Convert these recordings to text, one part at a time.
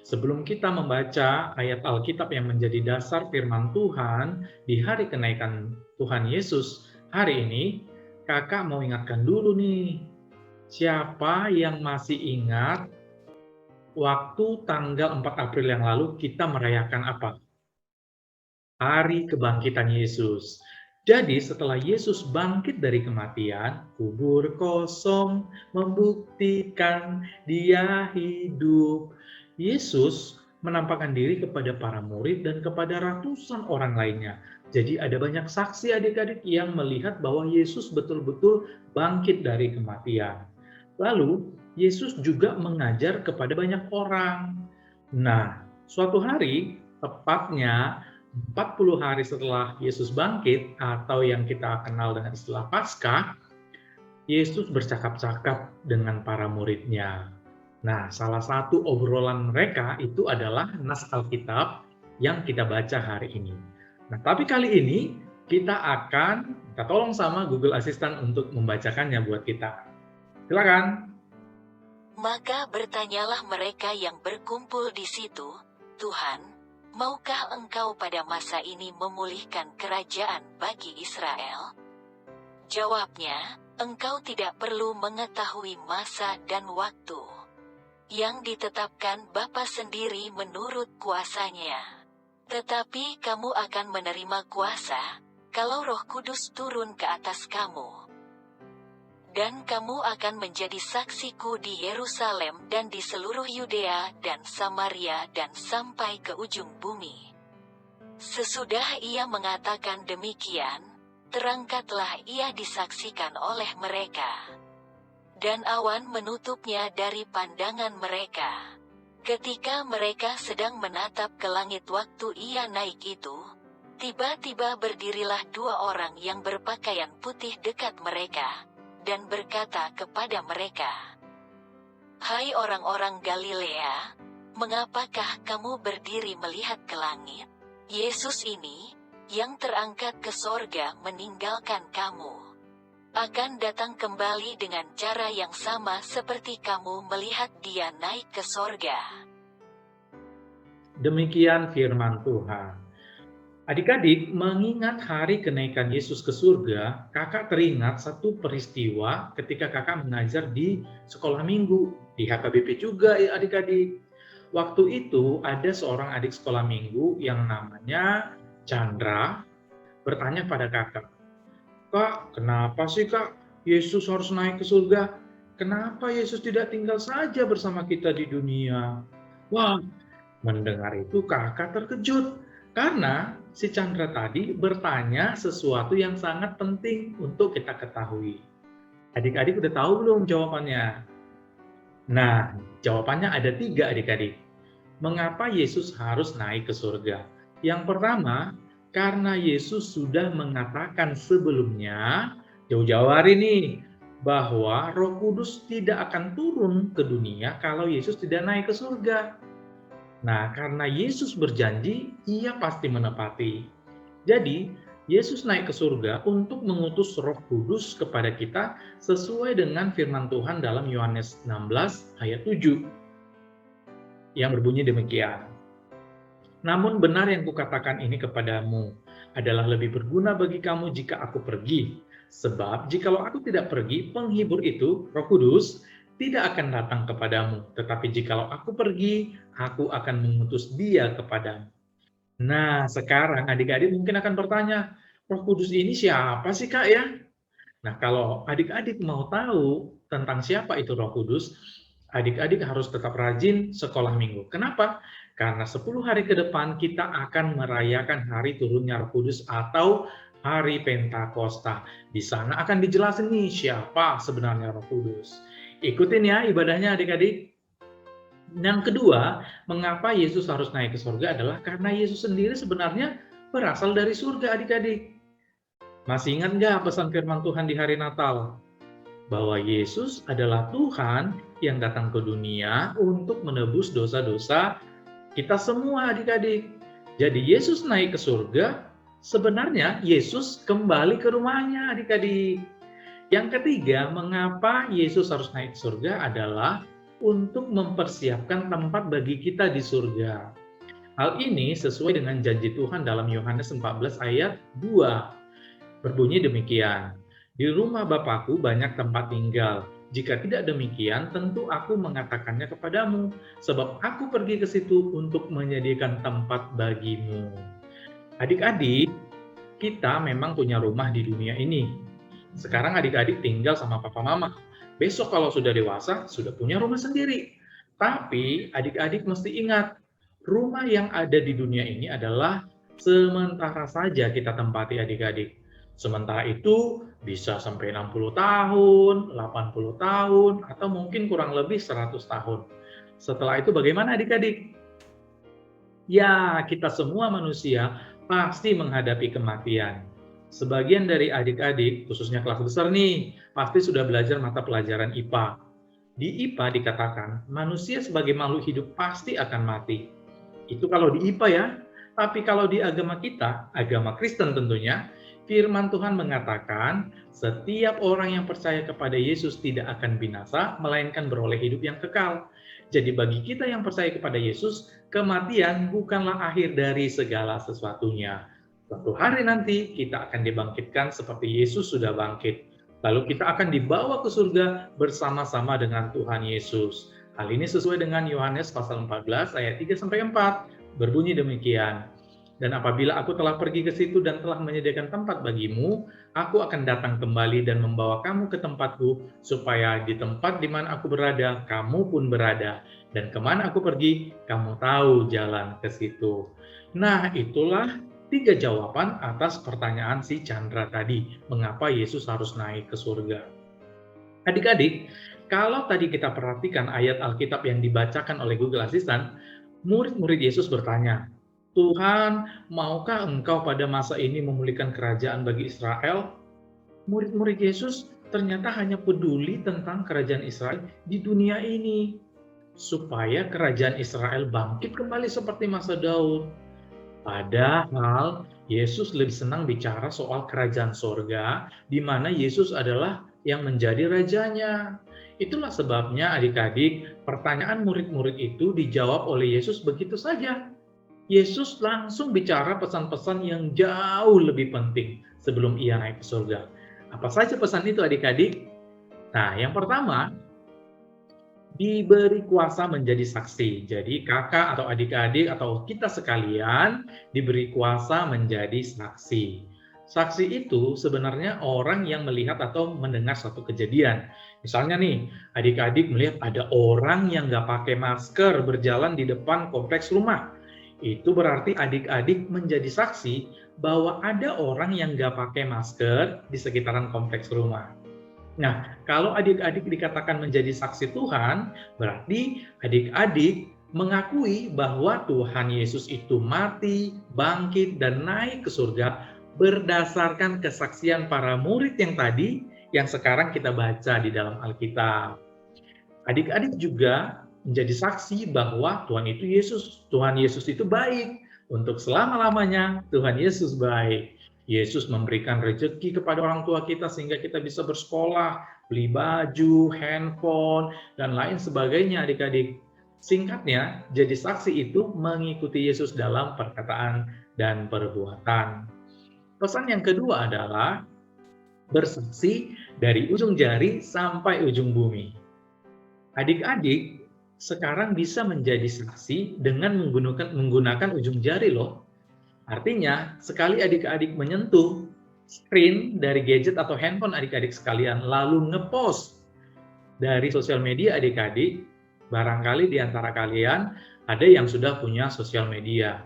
Sebelum kita membaca ayat Alkitab yang menjadi dasar firman Tuhan di hari kenaikan Tuhan Yesus hari ini, kakak mau ingatkan dulu nih, siapa yang masih ingat waktu tanggal 4 April yang lalu kita merayakan apa? Hari kebangkitan Yesus. Jadi setelah Yesus bangkit dari kematian, kubur kosong membuktikan dia hidup. Yesus menampakkan diri kepada para murid dan kepada ratusan orang lainnya. Jadi ada banyak saksi adik-adik yang melihat bahwa Yesus betul-betul bangkit dari kematian. Lalu Yesus juga mengajar kepada banyak orang. Nah, suatu hari tepatnya 40 hari setelah Yesus bangkit atau yang kita kenal dengan istilah Paskah, Yesus bercakap-cakap dengan para muridnya. Nah, salah satu obrolan mereka itu adalah nas Alkitab yang kita baca hari ini. Nah, tapi kali ini kita akan minta tolong sama Google Assistant untuk membacakannya buat kita. Silakan. Maka bertanyalah mereka yang berkumpul di situ, Tuhan, maukah Engkau pada masa ini memulihkan kerajaan bagi Israel? Jawabnya, Engkau tidak perlu mengetahui masa dan waktu yang ditetapkan Bapa sendiri menurut kuasanya. Tetapi kamu akan menerima kuasa, kalau Roh Kudus turun ke atas kamu. Dan kamu akan menjadi saksiku di Yerusalem dan di seluruh Yudea dan Samaria dan sampai ke ujung bumi. Sesudah ia mengatakan demikian, terangkatlah ia disaksikan oleh mereka. Dan awan menutupnya dari pandangan mereka. Ketika mereka sedang menatap ke langit waktu ia naik itu, tiba-tiba berdirilah dua orang yang berpakaian putih dekat mereka, dan berkata kepada mereka, "Hai orang-orang Galilea, mengapakah kamu berdiri melihat ke langit? Yesus ini, yang terangkat ke sorga meninggalkan kamu, akan datang kembali dengan cara yang sama seperti kamu melihat dia naik ke sorga." Demikian firman Tuhan. Adik-adik, mengingat hari kenaikan Yesus ke surga, kakak teringat satu peristiwa ketika kakak mengajar di sekolah minggu, di HKBP juga ya adik-adik. Waktu itu ada seorang adik sekolah minggu yang namanya Chandra bertanya pada kakak, "Kak, kenapa sih kak Yesus harus naik ke surga? Kenapa Yesus tidak tinggal saja bersama kita di dunia?" Wah, mendengar itu kakak terkejut karena si Chandra tadi bertanya sesuatu yang sangat penting untuk kita ketahui. Adik-adik udah tahu belum jawabannya? Nah, jawabannya ada 3 adik-adik. Mengapa Yesus harus naik ke surga? Yang pertama, karena Yesus sudah mengatakan sebelumnya, jauh-jauh hari nih, bahwa Roh Kudus tidak akan turun ke dunia kalau Yesus tidak naik ke surga. Nah, karena Yesus berjanji, ia pasti menepati. Jadi, Yesus naik ke surga untuk mengutus Roh Kudus kepada kita sesuai dengan firman Tuhan dalam Yohanes 16 ayat 7 yang berbunyi demikian. "Namun benar yang kukatakan ini kepadamu adalah lebih berguna bagi kamu jika aku pergi. Sebab jikalau aku tidak pergi, penghibur itu, Roh Kudus, tidak akan datang kepadamu. Tetapi jikalau aku pergi, aku akan mengutus dia kepadamu." Nah, sekarang adik-adik mungkin akan bertanya, Roh Kudus ini siapa sih Kak ya? Nah, kalau adik-adik mau tahu tentang siapa itu Roh Kudus, adik-adik harus tetap rajin sekolah minggu. Kenapa? Karena 10 hari ke depan kita akan merayakan hari turunnya Roh Kudus atau hari Pentakosta. Di sana akan dijelasin nih siapa sebenarnya Roh Kudus. Ikutin ya ibadahnya adik-adik. Yang kedua, mengapa Yesus harus naik ke surga adalah karena Yesus sendiri sebenarnya berasal dari surga adik-adik. Masih ingat nggak pesan firman Tuhan di hari Natal? Bahwa Yesus adalah Tuhan yang datang ke dunia untuk menebus dosa-dosa kita semua adik-adik. Jadi Yesus naik ke surga, sebenarnya Yesus kembali ke rumahnya adik-adik. Yang ketiga, mengapa Yesus harus naik ke surga adalah untuk mempersiapkan tempat bagi kita di surga. Hal ini sesuai dengan janji Tuhan dalam Yohanes 14 ayat 2. Berbunyi demikian, "Di rumah Bapakku banyak tempat tinggal. Jika tidak demikian, tentu aku mengatakannya kepadamu, sebab aku pergi ke situ untuk menyediakan tempat bagimu." Adik-adik, kita memang punya rumah di dunia ini. Sekarang adik-adik tinggal sama papa mama. Besok kalau sudah dewasa, sudah punya rumah sendiri. Tapi adik-adik mesti ingat, rumah yang ada di dunia ini adalah sementara saja kita tempati adik-adik. Sementara itu bisa sampai 60 tahun, 80 tahun, atau mungkin kurang lebih 100 tahun. Setelah itu bagaimana adik-adik? Ya, kita semua manusia pasti menghadapi kematian. Sebagian dari adik-adik, khususnya kelas besar nih, pasti sudah belajar mata pelajaran IPA. Di IPA dikatakan, manusia sebagai makhluk hidup pasti akan mati. Itu kalau di IPA ya. Tapi kalau di agama kita, agama Kristen tentunya, firman Tuhan mengatakan, setiap orang yang percaya kepada Yesus tidak akan binasa, melainkan beroleh hidup yang kekal. Jadi bagi kita yang percaya kepada Yesus, kematian bukanlah akhir dari segala sesuatunya. Suatu hari nanti kita akan dibangkitkan seperti Yesus sudah bangkit. Lalu kita akan dibawa ke surga bersama-sama dengan Tuhan Yesus. Hal ini sesuai dengan Yohanes pasal 14 ayat 3-4. Berbunyi demikian, "Dan apabila aku telah pergi ke situ dan telah menyediakan tempat bagimu, aku akan datang kembali dan membawa kamu ke tempatku, supaya di tempat di mana aku berada, kamu pun berada. Dan kemana aku pergi, kamu tahu jalan ke situ." Nah, itulah 3 jawaban atas pertanyaan si Chandra tadi, mengapa Yesus harus naik ke surga. Adik-adik, kalau tadi kita perhatikan ayat Alkitab yang dibacakan oleh Google Assistant, murid-murid Yesus bertanya, "Tuhan, maukah Engkau pada masa ini memulihkan kerajaan bagi Israel?" Murid-murid Yesus ternyata hanya peduli tentang kerajaan Israel di dunia ini, supaya kerajaan Israel bangkit kembali seperti masa Daud. Padahal Yesus lebih senang bicara soal kerajaan sorga, di mana Yesus adalah yang menjadi rajanya. Itulah sebabnya adik-adik, pertanyaan murid-murid itu dijawab oleh Yesus begitu saja. Yesus langsung bicara pesan-pesan yang jauh lebih penting sebelum ia naik ke surga. Apa saja pesan itu adik-adik? Nah, yang pertama, diberi kuasa menjadi saksi. Jadi kakak atau adik-adik atau kita sekalian diberi kuasa menjadi saksi. Saksi itu sebenarnya orang yang melihat atau mendengar suatu kejadian. Misalnya nih, adik-adik melihat ada orang yang nggak pakai masker berjalan di depan kompleks rumah. Itu berarti adik-adik menjadi saksi bahwa ada orang yang nggak pakai masker di sekitaran kompleks rumah. Nah, kalau adik-adik dikatakan menjadi saksi Tuhan, berarti adik-adik mengakui bahwa Tuhan Yesus itu mati, bangkit, dan naik ke surga berdasarkan kesaksian para murid yang tadi, yang sekarang kita baca di dalam Alkitab. Adik-adik juga menjadi saksi bahwa Tuhan Yesus itu baik. Untuk selama-lamanya, Tuhan Yesus baik. Yesus memberikan rezeki kepada orang tua kita sehingga kita bisa bersekolah, beli baju, handphone, dan lain sebagainya adik-adik. Singkatnya, jadi saksi itu mengikuti Yesus dalam perkataan dan perbuatan. Pesan yang kedua adalah bersaksi dari ujung jari sampai ujung bumi. Adik-adik sekarang bisa menjadi saksi dengan menggunakan ujung jari loh. Artinya, sekali adik-adik menyentuh screen dari gadget atau handphone adik-adik sekalian, lalu ngepost dari sosial media adik-adik, barangkali di antara kalian ada yang sudah punya sosial media.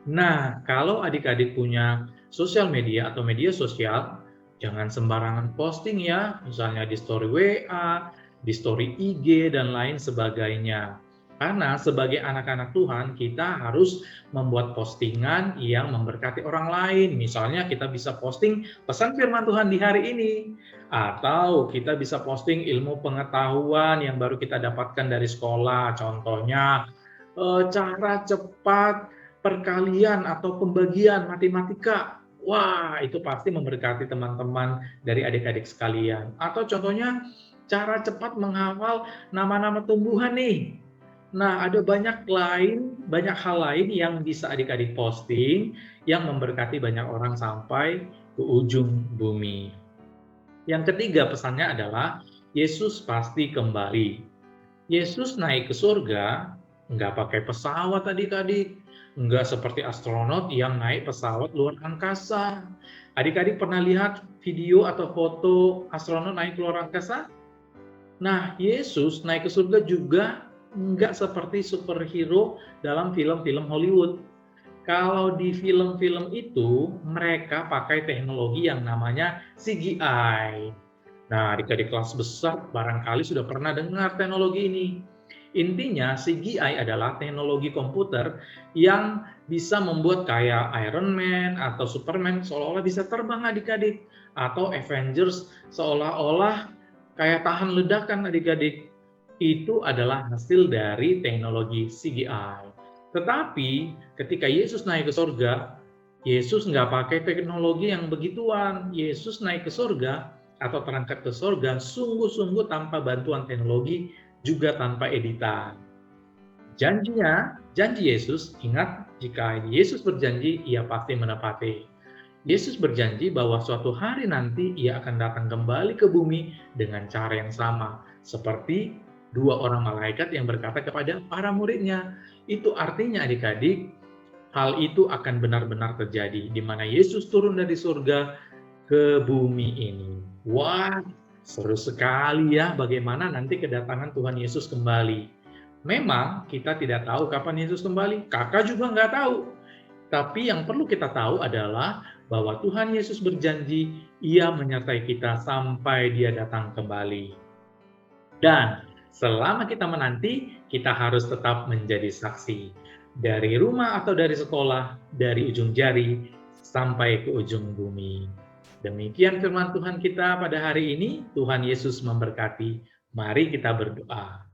Nah, kalau adik-adik punya sosial media atau media sosial, jangan sembarangan posting ya, misalnya di story WA, di story IG, dan lain sebagainya. Karena sebagai anak-anak Tuhan, kita harus membuat postingan yang memberkati orang lain. Misalnya kita bisa posting pesan firman Tuhan di hari ini. Atau kita bisa posting ilmu pengetahuan yang baru kita dapatkan dari sekolah. Contohnya, cara cepat perkalian atau pembagian matematika. Wah, itu pasti memberkati teman-teman dari adik-adik sekalian. Atau contohnya, cara cepat menghafal nama-nama tumbuhan nih. Nah, ada banyak hal lain yang bisa adik-adik posting yang memberkati banyak orang sampai ke ujung bumi. Yang ketiga pesannya adalah Yesus pasti kembali. Yesus naik ke surga nggak pakai pesawat adik-adik, nggak seperti astronot yang naik pesawat luar angkasa. Adik-adik pernah lihat video atau foto astronot naik ke luar angkasa? Nah, Yesus naik ke surga juga nggak seperti superhero dalam film-film Hollywood. Kalau di film-film itu, mereka pakai teknologi yang namanya CGI. Nah, adik-adik kelas besar barangkali sudah pernah dengar teknologi ini. Intinya, CGI adalah teknologi komputer yang bisa membuat kayak Iron Man atau Superman seolah-olah bisa terbang adik-adik. Atau Avengers seolah-olah kayak tahan ledakan adik-adik. Itu adalah hasil dari teknologi CGI. Tetapi ketika Yesus naik ke surga, Yesus nggak pakai teknologi yang begituan. Yesus naik ke surga atau terangkat ke surga sungguh-sungguh tanpa bantuan teknologi, juga tanpa editan. Janji Yesus, ingat jika Yesus berjanji, ia pasti menepati. Yesus berjanji bahwa suatu hari nanti ia akan datang kembali ke bumi dengan cara yang sama, seperti dua orang malaikat yang berkata kepada para muridnya. Itu artinya adik-adik, hal itu akan benar-benar terjadi, di mana Yesus turun dari surga ke bumi ini. Wah, seru sekali ya bagaimana nanti kedatangan Tuhan Yesus kembali. Memang kita tidak tahu kapan Yesus kembali, kakak juga nggak tahu. Tapi yang perlu kita tahu adalah bahwa Tuhan Yesus berjanji, ia menyertai kita sampai dia datang kembali. Dan selama kita menanti, kita harus tetap menjadi saksi. Dari rumah atau dari sekolah, dari ujung jari sampai ke ujung bumi. Demikian firman Tuhan kita pada hari ini. Tuhan Yesus memberkati. Mari kita berdoa.